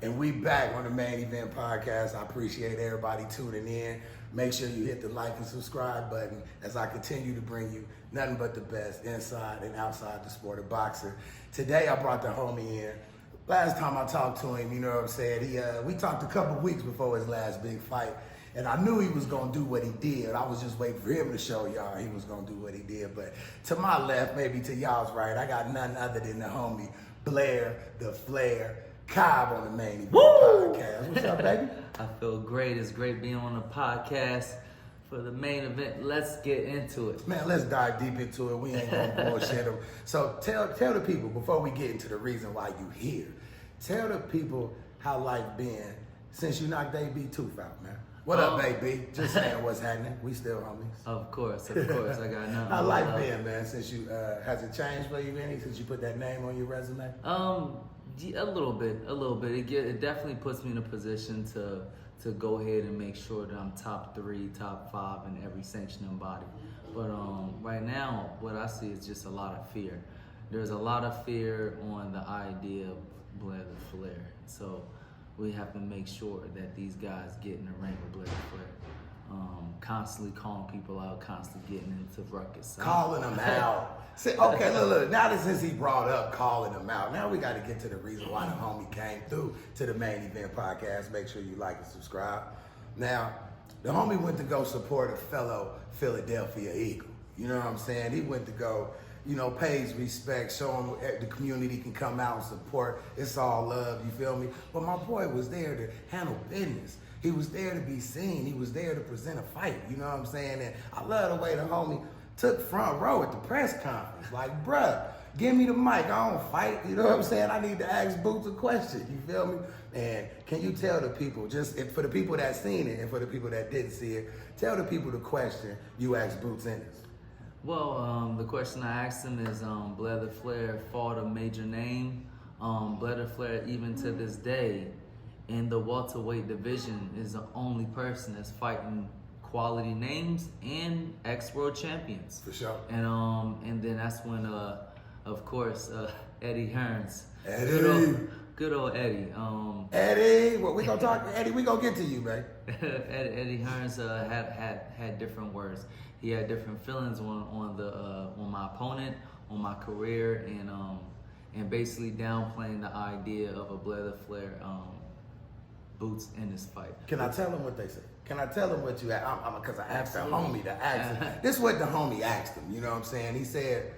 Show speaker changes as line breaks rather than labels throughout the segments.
And we back on the Main Event Podcast. I appreciate everybody tuning in. Make sure you hit the like and subscribe button as I continue to bring you nothing but the best inside and outside the sport of boxing. Today I brought the homie in. Last time I talked to him, you know what I'm saying, we talked a couple weeks before his last big fight. And I knew he was going to do what he did. I was just waiting for him to show y'all he was going to do what he did. But to my left, maybe to y'all's right, I got none other than the homie Blair the Flair Cobb on the Main Event Podcast. What's up, baby?
I feel great. It's great being on the podcast for the main event. Let's get into it.
Man, let's dive deep into it. We ain't gonna bullshit them. So tell the people, before we get into the reason why you here, tell the people how life been since you knocked AB Tooth out, man. What up, baby? Just saying what's happening. We still homies.
Of course. I got nothing.
How life been, man, since you, has it changed for you any, since you put that name on your resume?
A little bit. It definitely puts me in a position to go ahead and make sure that I'm top 3, top 5 in every sanctioning body. But right now, what I see is just a lot of fear. There's a lot of fear on the idea of Blair the Flair. So we have to make sure that these guys get in the ring with Blair the Flair. Constantly calling people out, constantly getting into ruckus.
Calling them out. See, okay, look. Now that since he brought up calling them out, now we got to get to the reason why the homie came through to the Main Event Podcast. Make sure you like and subscribe. Now, the homie went to go support a fellow Philadelphia Eagle. You know what I'm saying? He went to go, pay his respect, show him the community can come out and support. It's all love, you feel me? But my boy was there to handle business. He was there to be seen. He was there to present a fight. You know what I'm saying? And I love the way the homie took front row at the press conference. Like, bruh, give me the mic. I don't fight. You know what I'm saying? I need to ask Boots a question. You feel me? And can you tell the people, for the people that seen it and for the people that didn't see it, tell the people the question you asked Boots Ennis.
Well, the question I asked him is, Blair the Flair fought a major name. Blair the Flair, even to this day, in the welterweight division, is the only person that's fighting quality names and ex-world champions.
For sure.
And then that's when, of course, Eddie Hearns.
Eddie.
Good old Eddie.
Eddie, well, we gonna talk. Eddie, we gonna get to you, man.
Eddie Hearns had different words. He had different feelings on my opponent, on my career, and basically downplaying the idea of a Blair the Flair Boots in this fight.
Can I tell him what they said? Can I tell him what you asked? Because I asked the homie to ask him. This is what the homie asked him, you know what I'm saying? He said,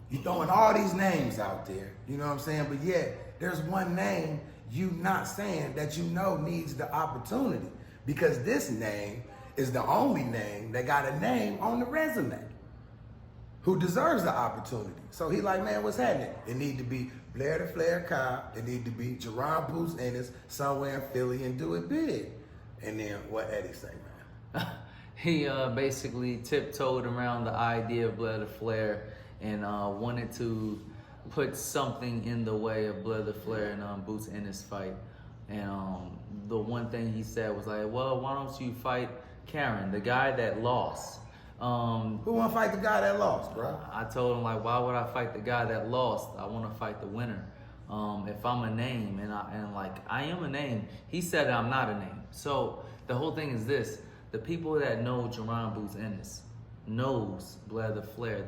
you throwing all these names out there, you know what I'm saying? But yet, there's one name you not saying that you know needs the opportunity. Because this name is the only name that got a name on the resume who deserves the opportunity. So he like, man, what's happening? It need to be Blair the Flair Cobb. It need to be Jaron Boots Ennis somewhere in Philly and do it big. And then what Eddie say, man?
He basically tiptoed around the idea of Blair the Flair and wanted to put something in the way of Blair the Flair and Boots Ennis fight. And the one thing he said was like, well, why don't you fight Karen, the guy that lost?
Who want to fight the guy that lost, bro?
I told him, like, why would I fight the guy that lost? I want to fight the winner. If I'm a name, and I am a name, he said I'm not a name. So the whole thing is this: the people that know Jaron Boots Ennis knows Blair the Flair.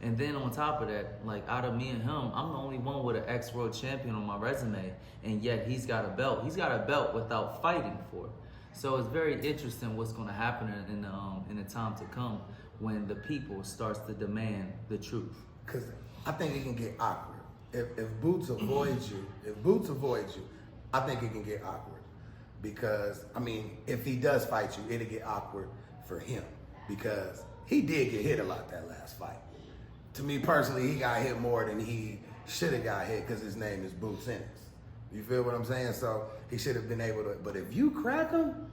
And then on top of that, like, out of me and him, I'm the only one with an ex-world champion on my resume, and yet he's got a belt. He's got a belt without fighting for it. So it's very interesting what's going to happen in the time to come when the people starts to demand the truth.
Because I think it can get awkward. If Boots avoids you, I think it can get awkward. Because, if he does fight you, it'll get awkward for him. Because he did get hit a lot that last fight. To me personally, he got hit more than he should have got hit because his name is Boots Ennis. You feel what I'm saying? So he should have been able to. But if you crack him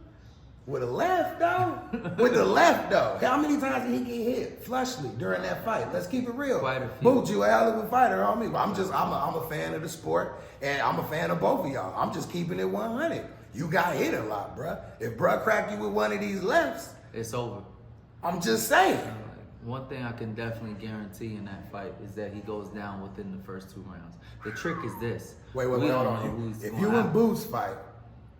with a left, though, how many times did he get hit flushly during that fight? Let's keep it real.
Quite a few.
Boots, you a hell of a fighter, homie. I'm a fan of the sport, and I'm a fan of both of y'all. I'm just keeping it 100. You got hit a lot, bruh. If bruh cracked you with one of these lefts,
It's over.
I'm just saying.
One thing I can definitely guarantee in that fight is that he goes down within the first 2 rounds. The trick is this.
Wait,
We
hold
don't know
on.
who's
If
gonna
you and
happen.
Boots fight,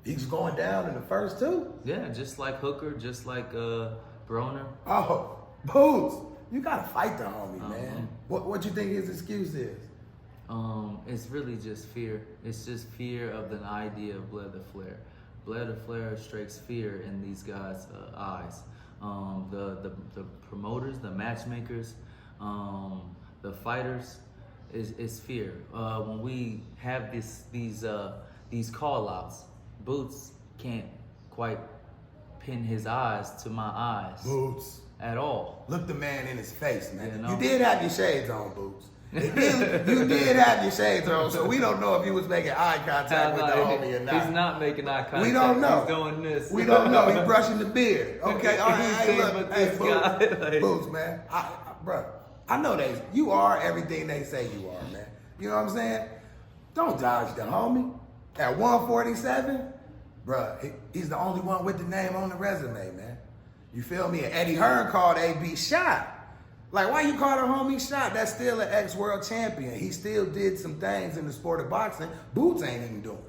he's going down in the first 2?
Yeah, just like Hooker, just like Broner.
Oh, Boots, you gotta fight the homie,
Uh-huh.
man. What you think his excuse is?
It's really just fear. It's just fear of the idea of Blair the Flair. Blair the Flair strikes fear in these guys' eyes. The promoters, the matchmakers, the fighters, is fear. When we have these call outs, Boots can't quite pin his eyes to my eyes
Boots,
at all.
look the man in his face, man.
You know?
You did have your shades on, Boots. You did have your shades on, so we don't know if you was making eye contact with the homie or not.
He's not making eye contact.
We don't know.
He's doing this.
We don't know. He's brushing the beard. Okay, all right. Hey,
He's
look,
with
hey,
this
Boots,
guy, like-
Boots, man. Bro, I know you are everything they say you are, man. You know what I'm saying? Don't dodge the homie. At 147, bro, he's the only one with the name on the resume, man. You feel me? And Eddie Hearn called AB shot. Like, why you call the homie shot? That's still an ex-world champion. He still did some things in the sport of boxing Boots ain't even doing.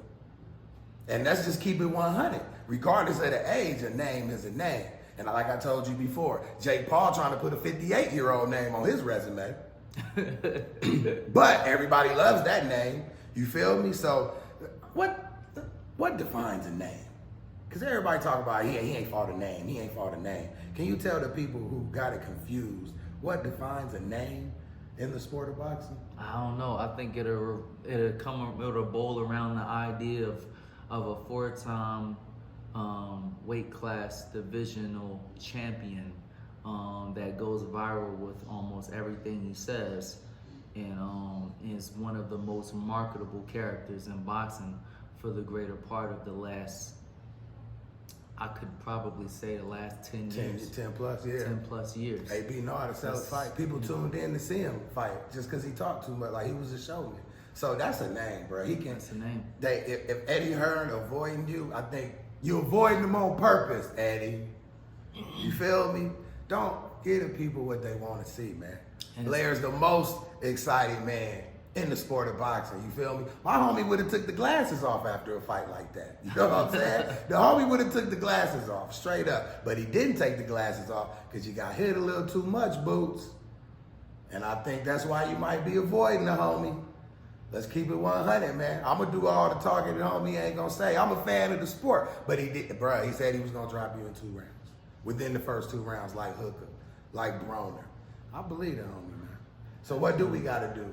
And let's just keep it 100. Regardless of the age, a name is a name. And like I told you before, Jake Paul trying to put a 58-year-old name on his resume. But everybody loves that name. You feel me? So what defines a name? Because everybody talk about he ain't fought a name. He ain't fought a name. Can you tell the people who got it confused what defines a name in the sport of boxing?
I don't know. I think it'll bowl around the idea of a 4-time weight class divisional champion that goes viral with almost everything he says, and is one of the most marketable characters in boxing for the greater part of the last, I could probably say the last 10 years.
10 plus, yeah.
10 plus years.
AB know how to sell a fight. People tuned in to see him fight just because he talked too much, like he was a showman. So that's a name, bro. He can.
That's a name.
If Eddie Hearn avoiding you, I think you avoiding him on purpose, Eddie. You feel me? Don't give the people what they want to see, man. Blair's the most exciting man in the sport of boxing. You feel me? My homie would have took the glasses off after a fight like that. You know what I'm saying? The homie would have took the glasses off, straight up. But he didn't take the glasses off because you got hit a little too much, Boots. And I think that's why you might be avoiding the homie. Let's keep it 100, man. I'm going to do all the talking the homie ain't going to say. I'm a fan of the sport. But he did, bro, he said he was going to drop you in 2 rounds. Within the first 2 rounds, like Hooker, like Broner. I believe the homie, man. So what do we got to do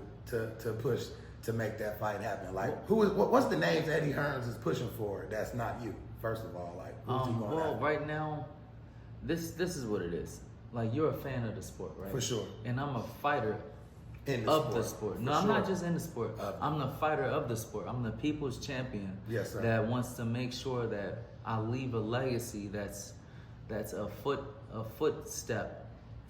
to push to make that fight happen? Like, what's the names Eddie Hearns is pushing for that's not you, first of all? Like, who's he going
Well, right now, this is what it is. Like, you're a fan of the sport, right?
For sure.
And I'm a fighter
in
the sport. No, I'm not just in the sport.
Of
I'm the fighter of the sport. I'm the people's champion.
Yes, sir.
That wants to make sure that I leave a legacy that's a footstep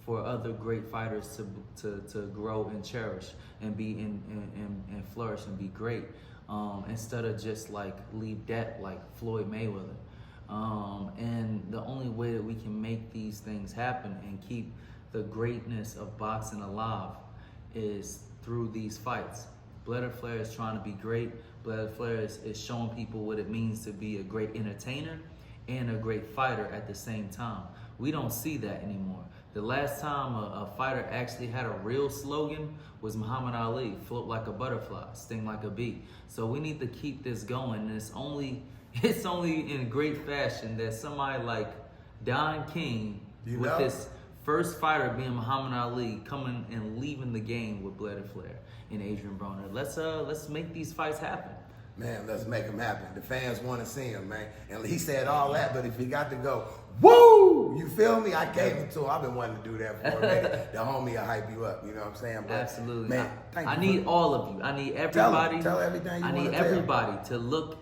for other great fighters to grow and cherish and be and flourish and be great, instead of just like leave debt like Floyd Mayweather. And the only way that we can make these things happen and keep the greatness of boxing alive is through these fights. Blair Flair is trying to be great. Blair Flair is showing people what it means to be a great entertainer and a great fighter at the same time. We don't see that anymore. The last time a fighter actually had a real slogan was Muhammad Ali, float like a butterfly, sting like a bee. So we need to keep this going. And it's only in great fashion that somebody like Don King, with his first fighter being Muhammad Ali, coming and leaving the game with Blair Flair and Adrian Broner. Let's make these fights happen.
Man, let's make them happen. The fans want to see him, man. And he said all that, but if he got to go, woo! You feel me? I gave it to him. I've been wanting to do that for a minute. The homie will hype you up, you know what I'm saying? But,
absolutely.
Man,
I need all of you. I need everybody.
Tell everything you
I
want
need
to tell.
everybody to look.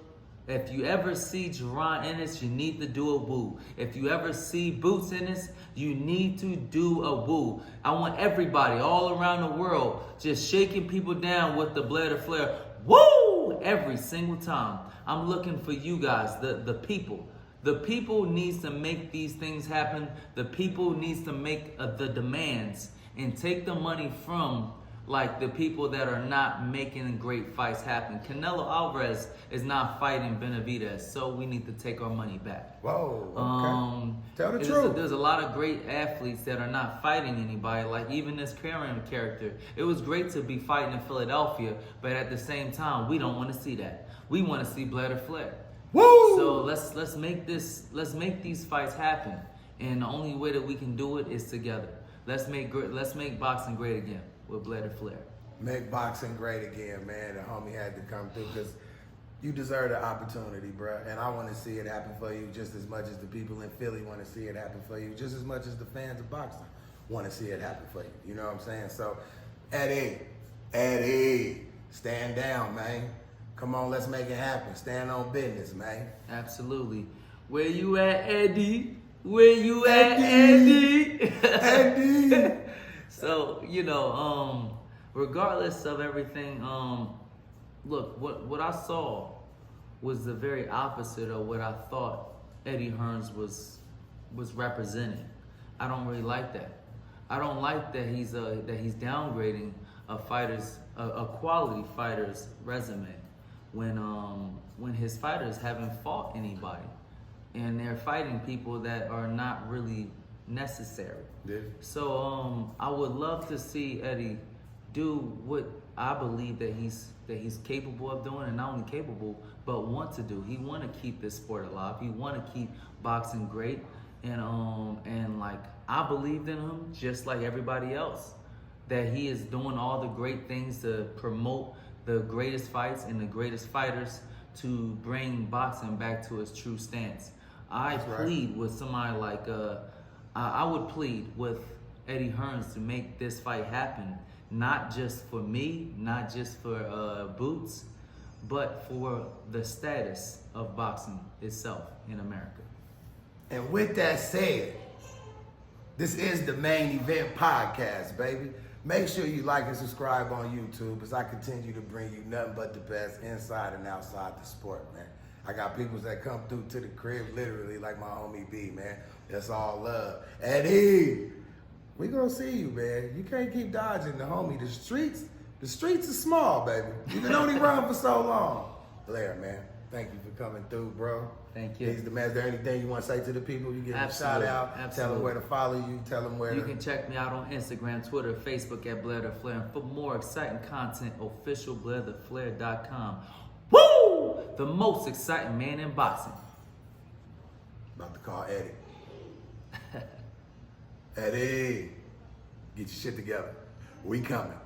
If you ever see Jaron Ennis, you need to do a woo. If you ever see Boots Ennis, you need to do a woo. I want everybody all around the world just shaking people down with the Blair Flair woo every single time. I'm looking for you guys, the people, The people needs to make these things happen. The people needs to make the demands and take the money from like the people that are not making great fights happen. Canelo Alvarez is not fighting Benavidez, so we need to take our money back.
Whoa, okay. Tell the truth.
There's a lot of great athletes that are not fighting anybody, like even this Karen character. It was great to be fighting in Philadelphia, but at the same time, we don't want to see that. We want to see Blair Flair.
Woo!
So let's make these fights happen, and the only way that we can do it is together. Let's make boxing great again with Blair Flair.
Make boxing great again, man. The homie had to come through because you deserve the opportunity, bro. And I want to see it happen for you just as much as the people in Philly want to see it happen for you, just as much as the fans of boxing want to see it happen for you. You know what I'm saying? So, Eddie, stand down, man. Come on, let's make it happen. Stand on business, man.
Absolutely. Where you at, Eddie? Where you at, Eddie?
Eddie.
So, regardless of everything, look, what I saw was the very opposite of what I thought Eddie Hearns was representing. I don't really like that. I don't like that he's downgrading a quality fighter's resume when his fighters haven't fought anybody and they're fighting people that are not really necessary.
Yeah.
So I would love to see Eddie do what I believe that he's capable of doing, and not only capable but want to do. He want to keep this sport alive. He want to keep boxing great, and like I believed in him just like everybody else, that he is doing all the great things to promote the greatest fights and the greatest fighters to bring boxing back to its true stance. I plead with somebody like I would plead with Eddie Hearns to make this fight happen, not just for me, not just for Boots, but for the status of boxing itself in America.
And with that said, this is the Main Event Podcast, baby. Make sure you like and subscribe on YouTube as I continue to bring you nothing but the best inside and outside the sport, man. I got people that come through to the crib, literally, like my homie B, man. That's all love. Eddie, we gonna see you, man. You can't keep dodging the homie. The streets are small, baby. You can only run for so long. Blair, man, thank you for coming through, bro.
Thank you.
He's the man. Is there anything you want to say to the people? You give them a shout out.
Absolutely.
Tell them where to follow you. Tell them where
you can check me out on Instagram, Twitter, Facebook at Blair the Flair. And for more exciting content, official BlairTheFlair.com. Woo! The most exciting man in boxing.
About to call Eddie. Eddie, get your shit together. We coming.